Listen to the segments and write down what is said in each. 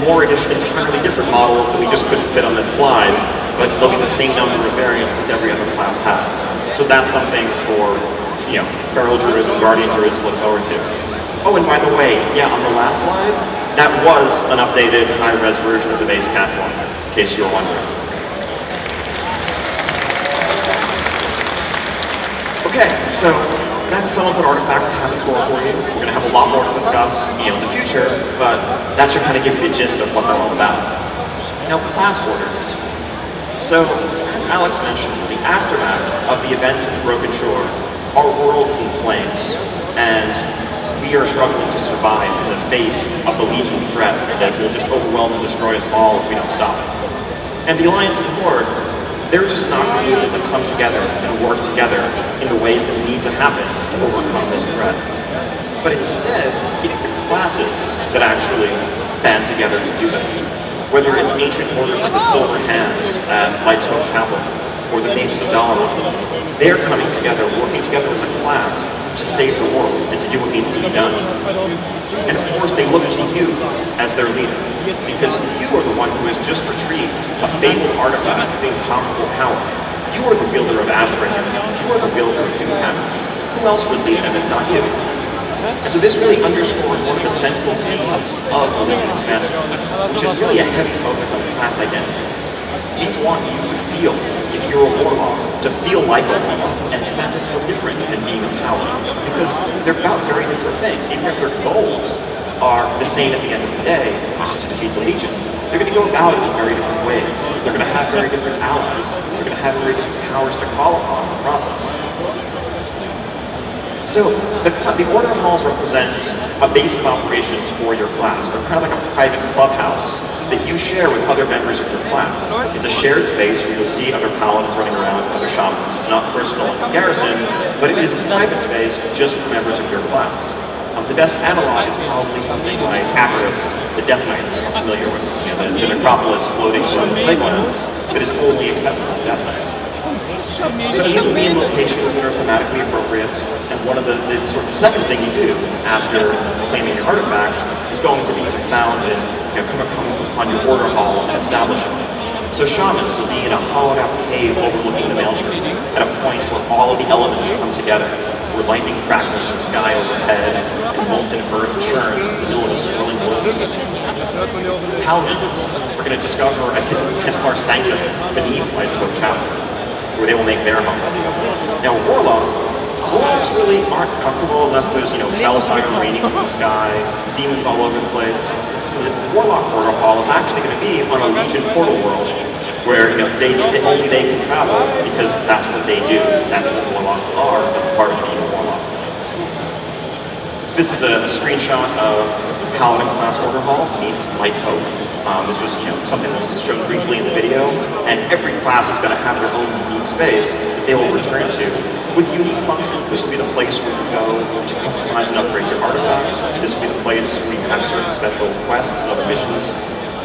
more entirely different models that we just couldn't fit on this slide, but they'll be the same number of variants as every other class has. So that's something for, feral druids and guardian druids to look forward to. Oh, and by the way, yeah, on the last slide, that was an updated high-res version of the base cat form, in case you were wondering. Okay, so that's some of what artifacts have in store for you. We're going to have a lot more to discuss in the future, but that should kind of give you the gist of what they're all about. Now, class orders. So, as Alex mentioned, the aftermath of the events of the Broken Shore, our world is in flames, and we are struggling to survive in the face of the Legion threat that will just overwhelm and destroy us all if we don't stop it. And the Alliance and Horde, they're just not going to be able to come together and work together in the ways that need to happen to overcome this threat. But instead, it's the classes that actually band together to do that. Whether it's ancient orders like the Silver Hands and Lightstone Chapel, or the Mages of Dalaran, they're coming together, working together as a class to save the world and to do what needs to be done. And of course, they look to you as their leader, because you are the one who has just retrieved a fabled artifact of incomparable power. You are the wielder of Ashbringer. You are the wielder of Doomhammer. Who else would lead them if not you? And so this really underscores one of the central themes of the Legion expansion, which is really a heavy focus on class identity. We want you to feel, if you're a warlock, to feel like a warlock, and that to feel different than being a paladin. Because they're about very different things. Even if their goals are the same at the end of the day, which is to defeat the Legion, they're going to go about it in very different ways. They're going to have very different allies. They're going to have very different powers to call upon in the process. So, the Order Halls represent a base of operations for your class. They're kind of like a private clubhouse that you share with other members of your class. It's a shared space where you'll see other paladins running around and other shamans. It's not personal in comparison, but it is a private space just for members of your class. The best analog is probably something like Acaris, the Death Knights are familiar with, the necropolis floating through the playgrounds that is only accessible to Death Knights. So these will be in locations that are thematically appropriate, and one of the second thing you do after claiming your artifact is going to be to found and come upon your order hall and establish it. So shamans will be in a hollowed out cave overlooking the Maelstrom, at a point where all of the elements come together, where lightning crackles in the sky overhead, and molten earth churns in the middle of a swirling whirlwind. Paladins are going to discover a hidden Templar sanctum beneath Lightstone Chapel, where they will make their home. Now, warlocks really aren't comfortable unless there's, fell fire raining from the sky, demons all over the place. So the Warlock Order Hall is actually going to be on a Legion portal world, where only they can travel because that's what they do. That's what warlocks are. That's part of being a warlock. So this is a screenshot of Paladin class Order Hall beneath Light's Hope. This was, something that was shown briefly in the video, and every class is going to have their own unique space that they will return to with unique functions. This will be the place where you go to customize and upgrade your artifacts. This will be the place where you have certain special quests and other missions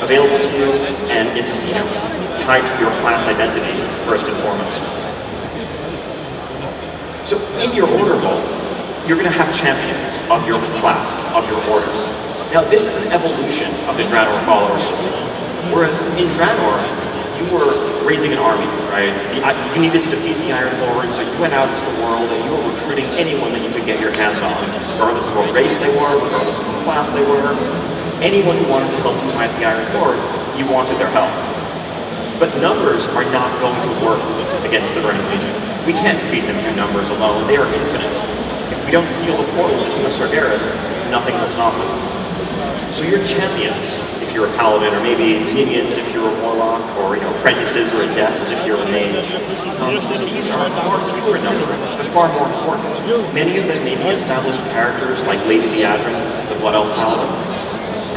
available to you, and it's tied to your class identity first and foremost. So in your order hall, you're going to have champions of your class, of your order. Now, this is an evolution of the Draenor follower system. Whereas in Draenor, you were raising an army, right? You needed to defeat the Iron Lord, so you went out into the world and you were recruiting anyone that you could get your hands on, regardless of what race they were, regardless of what class they were. Anyone who wanted to help you fight the Iron Lord, you wanted their help. But numbers are not going to work against the Burning Legion. We can't defeat them through numbers alone. They are infinite. If we don't seal the portal to Tomb of Sargeras, nothing will stop them. So your champions, if you're a paladin, or maybe minions if you're a warlock, or apprentices or adepts if you're a mage, these are far fewer in number, but far more important. Many of them may be established characters like Lady Liadrin, the Blood Elf Paladin,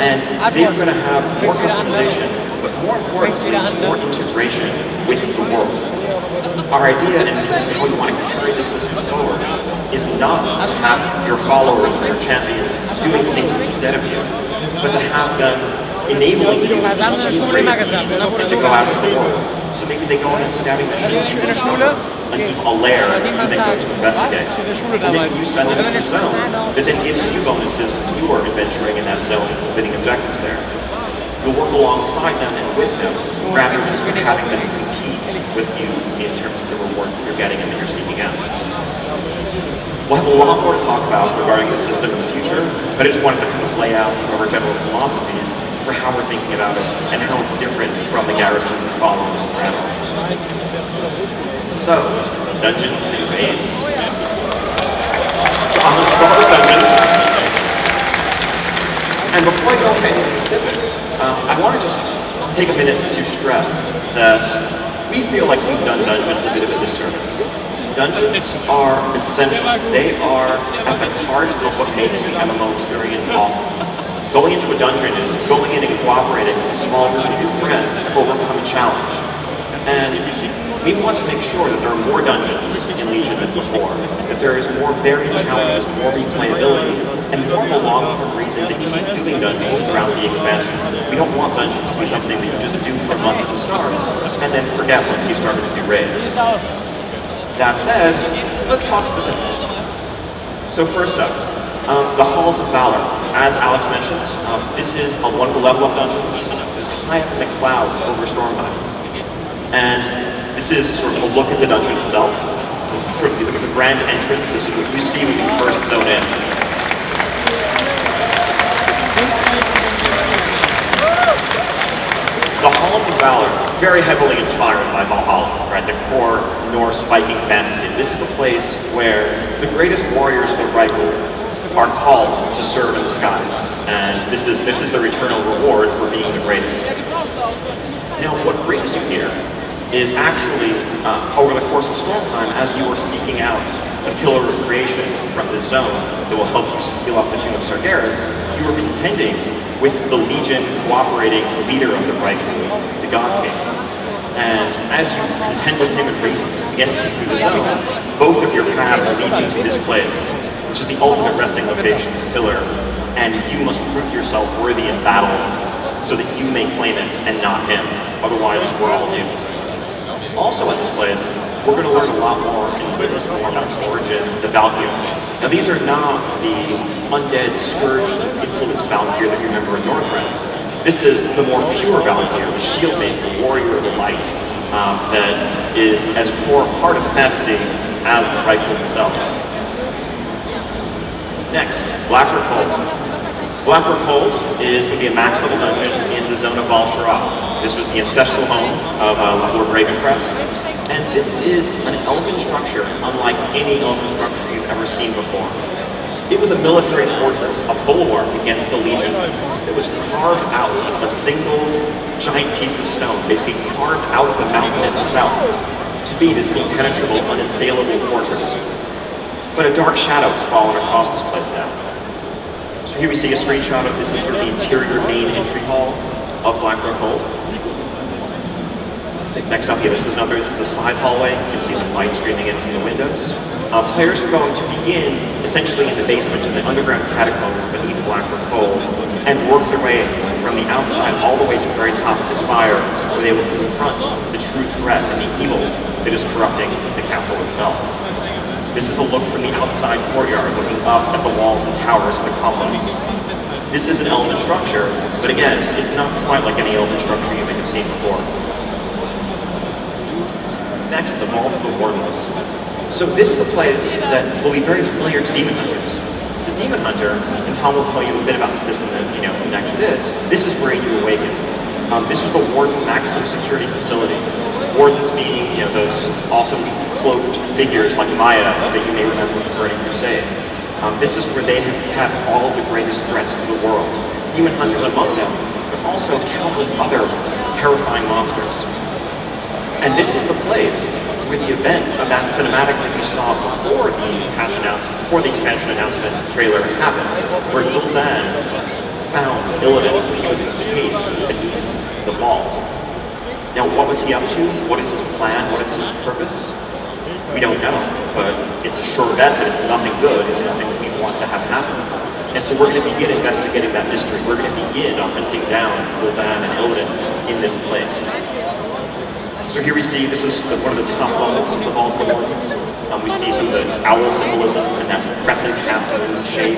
and they're going to have more customization, but more importantly, more integration with the world. Our idea in terms of how we want to carry this system forward is not to have your followers or your champions doing things instead of you, but to have them enabling you to create needs and to go out into the world. So maybe they go on a scouting mission to discover a lair that they go to investigate. And then you send them into a zone that then gives you bonuses when you are adventuring in that zone and completing objectives there. You'll work alongside them and with them, rather than sort of having them compete with you in terms of the rewards that you're getting and that you're seeking out. We'll have a lot more to talk about regarding the system in the future, but I just wanted to kind of lay out some of our general philosophies for how we're thinking about it and how it's different from the garrisons and followers in general. So, dungeons and raids. So I'm going to start with dungeons. And before I go into any specifics, I want to just take a minute to stress that we feel like we've done dungeons a bit of a disservice. Dungeons are essential. They are at the heart of what makes the MMO experience awesome. Going into a dungeon is going in and cooperating with a small group of your friends to overcome a challenge. And we want to make sure that there are more dungeons in Legion than before, that there is more varied challenges, more replayability, and more of a long-term reason to keep doing dungeons throughout the expansion. We don't want dungeons to be something that you just do for a month at the start, and then forget once you started to do raids. That said, let's talk specifics. So first up, the Halls of Valor. As Alex mentioned, this is one of the level up dungeons. It's high up in the clouds over Stormheim. And this is sort of a look at the dungeon itself. This is sort of the grand entrance. This is what you see when you first zone in. The Halls of Valor, very heavily inspired by Valhalla, right? The core Norse Viking fantasy. This is the place where the greatest warriors of the Reichel are called to serve in the skies, and this is their eternal reward for being the greatest. Now, what brings you here is actually over the course of Stormheim, as you are seeking out the Pillar of Creation from this zone that will help you seal up the Tomb of Sargeras, you are contending with the Legion cooperating leader of the Reichel, the God King. And as you contend with him and race against him through the zone, both of your paths lead you to this place, which is the ultimate resting location of the Pillar, and you must prove yourself worthy in battle so that you may claim it and not him. Otherwise, we're all doomed. Also at this place, we're going to learn a lot more and witness more about Origin, the Valkyr. Now these are not the undead, scourged, influenced Valkyr that you remember in Northrend. This is the more pure Valkyr, the shield maker, the warrior of the light, that is as core part of the fantasy as the Reichel themselves. Next, Blackrock Hold. Blackrock Hold is going to be a max level dungeon in the zone of Val Shara. This was the ancestral home of Lord Ravencrest. And this is an elven structure unlike any elven structure you've ever seen before. It was a military fortress, a bulwark against the Legion that was carved out of a single giant piece of stone, basically carved out of the mountain itself to be this impenetrable, unassailable fortress. But a dark shadow has fallen across this place now. So here we see a screenshot of this is sort of the interior main entry hall of Blackrock Hold. Next up here, this is a side hallway. You can see some light streaming in from the windows. Players are going to begin essentially in the basement in the underground catacombs beneath Blackrock Hold and work their way from the outside all the way to the very top of the spire where they will confront the true threat and the evil that is corrupting the castle itself. This is a look from the outside courtyard looking up at the walls and towers of the complex. This is an elven structure, but again, it's not quite like any elven structure you may have seen before. Next, the Vault of the Wardens. So this is a place that will be very familiar to demon hunters. As a demon hunter, and Tom will tell you a bit about this in the next bit, this is where you awaken. This was the Warden maximum security facility. Wardens being those awesome cloaked figures like Maya that you may remember from Burning Crusade. This is where they have kept all of the greatest threats to the world. Demon hunters among them, but also countless other terrifying monsters. And this is the place where the events of that cinematic that we saw before the expansion announcement trailer happened, where Gul'dan found Illidan. He was encased beneath the vault. Now, what was he up to? What is his plan? What is his purpose? We don't know, but it's a sure bet that it's nothing good. It's nothing that we want to have happen. And so we're going to begin investigating that mystery. We're going to begin hunting down Gul'dan and Illidan in this place. So here we see, this is one of the top levels of the Vault of the Wardens. We see some of the owl symbolism and that crescent half-moon shape.